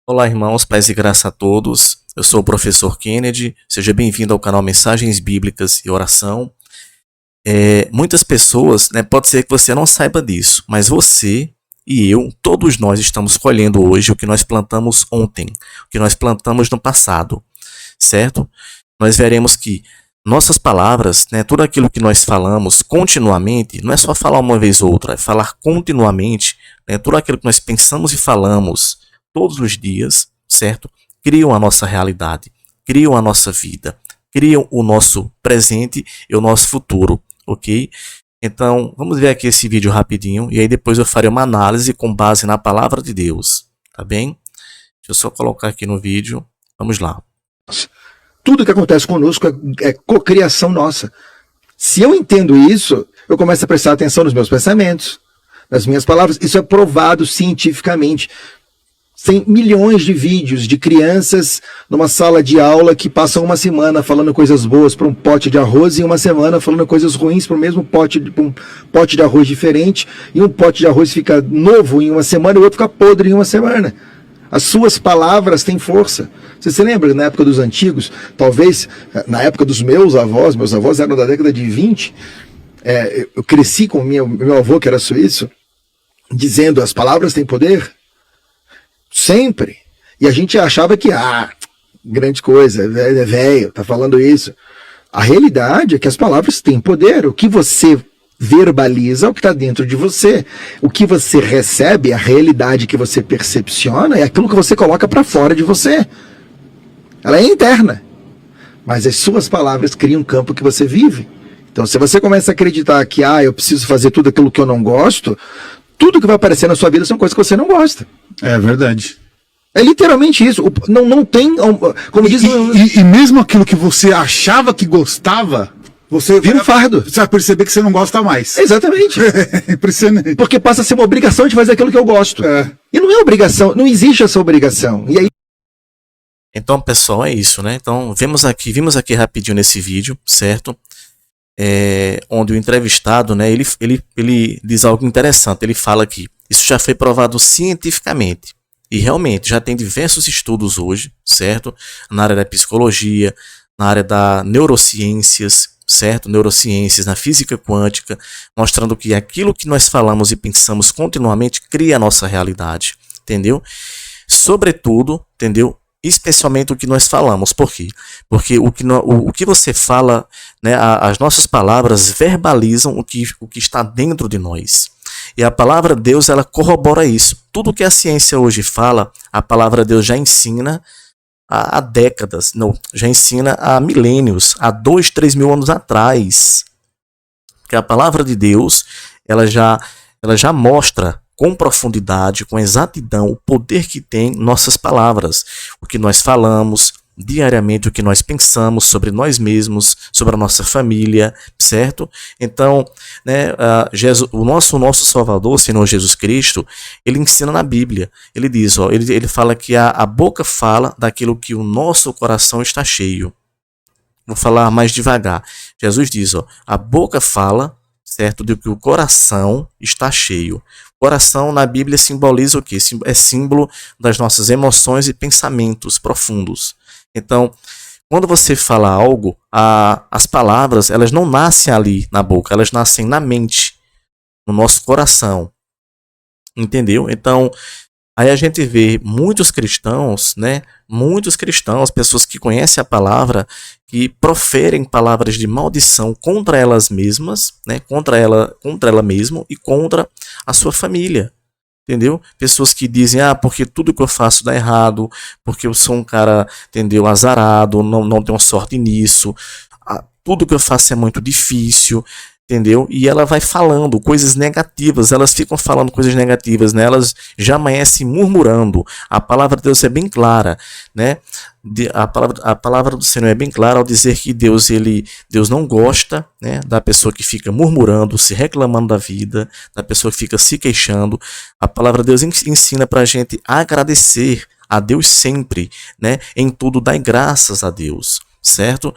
Olá, irmãos, paz e graça a todos. Eu sou o professor Kennedy. Seja bem-vindo ao canal Mensagens Bíblicas e Oração. Muitas pessoas, pode ser que você não saiba disso, mas você e eu, todos nós estamos colhendo hoje o que nós plantamos ontem, o que nós plantamos no passado, certo? Nós veremos que nossas palavras, tudo aquilo que nós falamos continuamente, não é só falar uma vez ou outra, é falar continuamente, tudo aquilo que nós pensamos e falamos todos os dias, certo? Criam a nossa realidade, criam a nossa vida, criam o nosso presente e o nosso futuro, ok? Então, vamos ver aqui esse vídeo rapidinho e aí depois eu farei uma análise com base na palavra de Deus, tá bem? Deixa eu só colocar aqui no vídeo, vamos lá. Tudo que acontece conosco é cocriação nossa. Se eu entendo isso, eu começo a prestar atenção nos meus pensamentos, nas minhas palavras. Isso é provado cientificamente. Tem milhões de vídeos de crianças numa sala de aula que passam uma semana falando coisas boas para um pote de arroz e uma semana falando coisas ruins para o mesmo pote, um pote de arroz diferente, e um pote de arroz fica novo em uma semana e o outro fica podre em uma semana. As suas palavras têm força. Você se lembra, na época dos antigos, talvez na época dos meus avós eram da década de 20, eu cresci com meu avô, que era suíço, dizendo: as palavras têm poder. Sempre. E a gente achava que, grande coisa, é velho, tá falando isso. A realidade é que as palavras têm poder. O que você verbaliza é o que está dentro de você. O que você recebe, a realidade que você percepciona, é aquilo que você coloca para fora de você. Ela é interna. Mas as suas palavras criam um campo que você vive. Então, se você começa a acreditar que, eu preciso fazer tudo aquilo que eu não gosto, tudo que vai aparecer na sua vida são coisas que você não gosta. É verdade. É literalmente isso. Não tem, como diz... E mesmo aquilo que você achava que gostava, você vira um fardo. Você vai perceber que você não gosta mais. Exatamente. É impressionante. Porque passa a ser uma obrigação de fazer aquilo que eu gosto. E não é obrigação, não existe essa obrigação. E aí... Então, pessoal, é isso, né? Então, vimos aqui rapidinho nesse vídeo, certo? Onde o entrevistado, ele diz algo interessante. Ele fala que isso já foi provado cientificamente. E realmente já tem diversos estudos hoje, certo? Na área da psicologia, na área da neurociências, certo? Neurociências, na física quântica, mostrando que aquilo que nós falamos e pensamos continuamente cria a nossa realidade, entendeu? Sobretudo, entendeu? Especialmente o que nós falamos. Por quê? Porque o que você fala, as nossas palavras verbalizam o que está dentro de nós. E a palavra de Deus, ela corrobora isso. Tudo que a ciência hoje fala, a palavra de Deus já ensina há décadas, já ensina há milênios, há 2, 3 mil anos atrás. Porque a palavra de Deus, ela já mostra com profundidade, com exatidão, o poder que tem nossas palavras, o que nós falamos diariamente, o que nós pensamos sobre nós mesmos, sobre a nossa família, certo? Então, o nosso Salvador, Senhor Jesus Cristo, ele ensina na Bíblia. Ele diz, ele fala que a boca fala daquilo que o nosso coração está cheio. Vou falar mais devagar. Jesus diz, a boca fala, certo, de que o coração está cheio. O coração na Bíblia simboliza o quê? É símbolo das nossas emoções e pensamentos profundos. Então, quando você fala algo, as palavras, elas não nascem ali na boca, elas nascem na mente, no nosso coração. Entendeu? Então, aí a gente vê muitos cristãos, pessoas que conhecem a palavra, que proferem palavras de maldição contra elas mesmas, contra ela mesma e contra a sua família. Entendeu? Pessoas que dizem, porque tudo que eu faço dá errado, porque eu sou um cara, entendeu, azarado, não tenho sorte nisso, tudo que eu faço é muito difícil, entendeu? E ela vai falando coisas negativas, elas ficam falando coisas negativas, elas já amanhecem murmurando. A palavra de Deus é bem clara, a palavra do Senhor é bem clara ao dizer que Deus não gosta, da pessoa que fica murmurando, se reclamando da vida, da pessoa que fica se queixando. A palavra de Deus ensina para a gente agradecer a Deus sempre, em tudo dai graças a Deus, certo?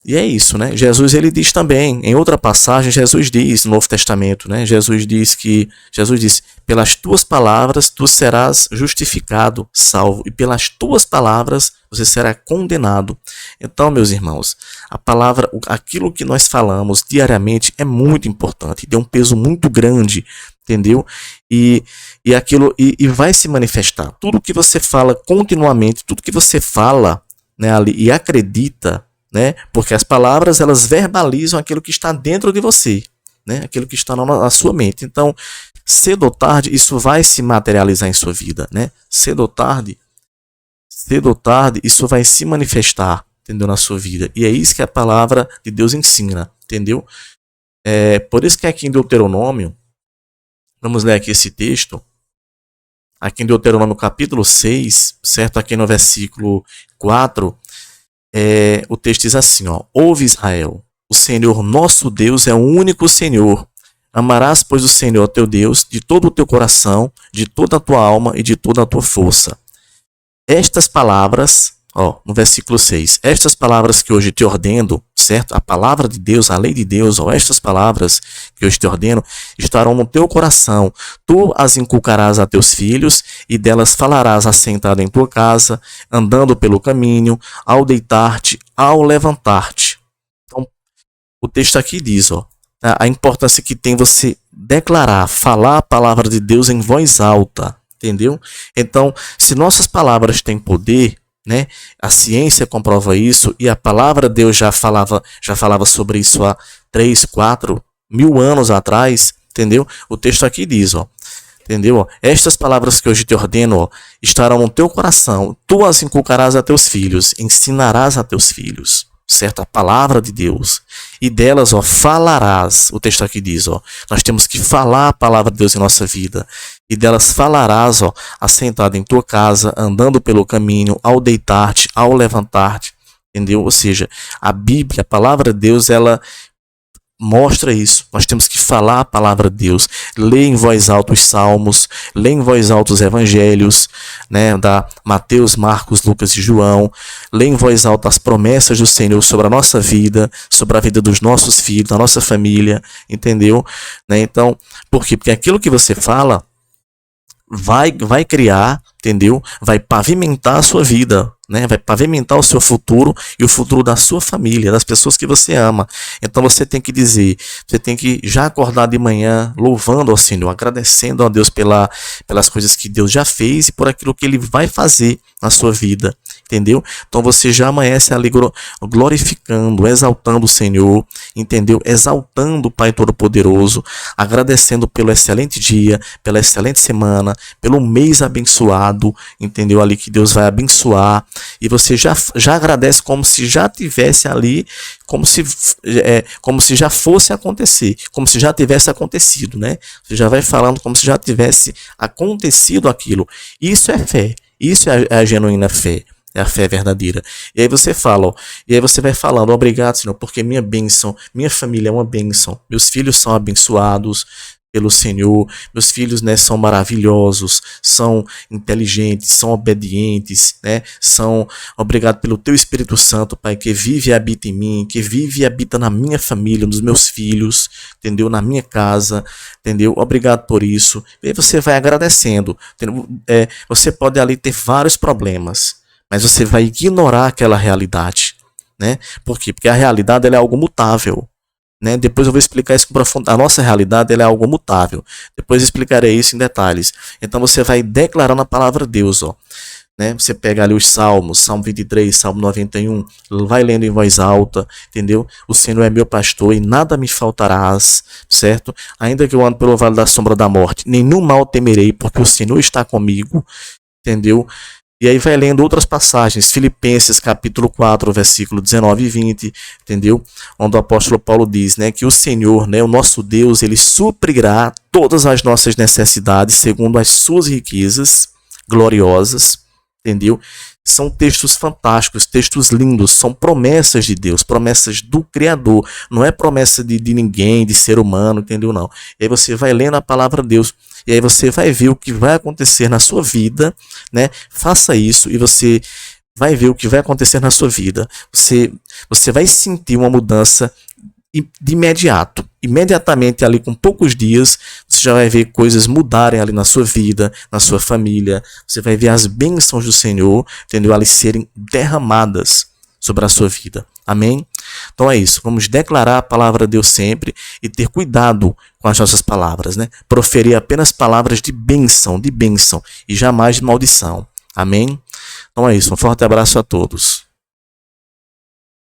E é isso, né? Jesus, ele diz também, em outra passagem, Jesus diz no Novo Testamento, né? Jesus diz, pelas tuas palavras tu serás justificado, salvo, e pelas tuas palavras você será condenado. Então, meus irmãos, a palavra, aquilo que nós falamos diariamente é muito importante, tem um peso muito grande, entendeu? E vai se manifestar. Tudo que você fala continuamente, tudo que você fala, né, ali, e acredita, né? Porque as palavras, elas verbalizam aquilo que está dentro de você, né? Aquilo que está na sua mente. Então, cedo ou tarde, isso vai se materializar em sua vida, né? Cedo ou tarde, isso vai se manifestar, entendeu? Na sua vida. E é isso que a palavra de Deus ensina, entendeu? Por isso que aqui em Deuteronômio, vamos ler aqui esse texto, aqui em Deuteronômio capítulo 6, certo? Aqui no versículo 4, o texto diz assim, ó: ouve Israel, o Senhor nosso Deus é o único Senhor. Amarás, pois, o Senhor teu Deus de todo o teu coração, de toda a tua alma e de toda a tua força. Estas palavras, ó, no versículo 6, estas palavras que hoje te ordeno, certo? A palavra de Deus, a lei de Deus, ó, estas palavras que hoje te ordeno, estarão no teu coração. Tu as inculcarás a teus filhos, e delas falarás assentado em tua casa, andando pelo caminho, ao deitar-te, ao levantar-te. Então, o texto aqui diz, ó, a importância que tem você declarar, falar a palavra de Deus em voz alta, entendeu? Então, se nossas palavras têm poder, né? A ciência comprova isso, e a palavra de Deus já falava sobre isso há 3, 4 mil anos atrás, entendeu? O texto aqui diz, ó, entendeu? Estas palavras que hoje te ordeno, ó, estarão no teu coração, tu as inculcarás a teus filhos, ensinarás a teus filhos, certo? A palavra de Deus, e delas, ó, falarás. O texto aqui diz, ó, nós temos que falar a palavra de Deus em nossa vida, e delas falarás, ó, assentado em tua casa, andando pelo caminho, ao deitar-te, ao levantar-te, entendeu? Ou seja, a Bíblia, a palavra de Deus, ela mostra isso. Nós temos que falar a palavra de Deus, ler em voz alta os salmos, ler em voz alta os evangelhos, né, da Mateus, Marcos, Lucas e João, ler em voz alta as promessas do Senhor sobre a nossa vida, sobre a vida dos nossos filhos, da nossa família, entendeu? Né? Então, por quê? Porque aquilo que você fala vai criar, entendeu? Vai pavimentar a sua vida, né? Vai pavimentar o seu futuro e o futuro da sua família, das pessoas que você ama. Então você tem que dizer, você tem que já acordar de manhã louvando ao Senhor, agradecendo a Deus pelas coisas que Deus já fez e por aquilo que Ele vai fazer na sua vida, entendeu? Então você já amanhece ali glorificando, exaltando o Senhor, entendeu? Exaltando o Pai Todo-Poderoso, agradecendo pelo excelente dia, pela excelente semana, pelo mês abençoado, entendeu? Ali que Deus vai abençoar, e você já agradece como se já tivesse ali, como se já fosse acontecer, como se já tivesse acontecido, né? Você já vai falando como se já tivesse acontecido aquilo. Isso é fé. Isso é a genuína fé, é a fé verdadeira. E aí você fala, ó, e aí você vai falando: obrigado, Senhor, porque minha bênção, minha família é uma bênção, meus filhos são abençoados pelo Senhor, meus filhos, né, são maravilhosos, são inteligentes, são obedientes, né, obrigado pelo teu Espírito Santo, Pai, que vive e habita em mim, que vive e habita na minha família, nos meus filhos, entendeu, na minha casa, entendeu, obrigado por isso. E aí você vai agradecendo, você pode ali ter vários problemas, mas você vai ignorar aquela realidade, né, por quê? Porque a realidade, ela é algo mutável. Né? Depois eu vou explicar isso com profundidade. A nossa realidade, ela é algo mutável. Depois eu explicarei isso em detalhes. Então você vai declarando a palavra de Deus. Ó, né? Você pega ali os salmos, Salmo 23, Salmo 91, vai lendo em voz alta, entendeu? O Senhor é meu pastor e nada me faltarás, certo? Ainda que eu ande pelo vale da sombra da morte, nenhum mal temerei, porque o Senhor está comigo, entendeu? E aí vai lendo outras passagens, Filipenses capítulo 4, versículo 19 e 20, entendeu? Onde o apóstolo Paulo diz, né, que o Senhor, né, o nosso Deus, Ele suprirá todas as nossas necessidades segundo as suas riquezas gloriosas, entendeu? São textos fantásticos, textos lindos, são promessas de Deus, promessas do Criador, não é promessa de ninguém, de ser humano, entendeu? Não. E aí você vai lendo a palavra de Deus, e aí você vai ver o que vai acontecer na sua vida, né? Faça isso e você vai ver o que vai acontecer na sua vida. Você vai sentir uma mudança de imediato. Imediatamente ali, com poucos dias, você já vai ver coisas mudarem ali na sua vida, na sua família. Você vai ver as bênçãos do Senhor, entendeu? Ali serem derramadas sobre a sua vida. Amém? Então é isso. Vamos declarar a palavra de Deus sempre e ter cuidado com as nossas palavras, né? Proferir apenas palavras de bênção e jamais de maldição. Amém? Então é isso. Um forte abraço a todos.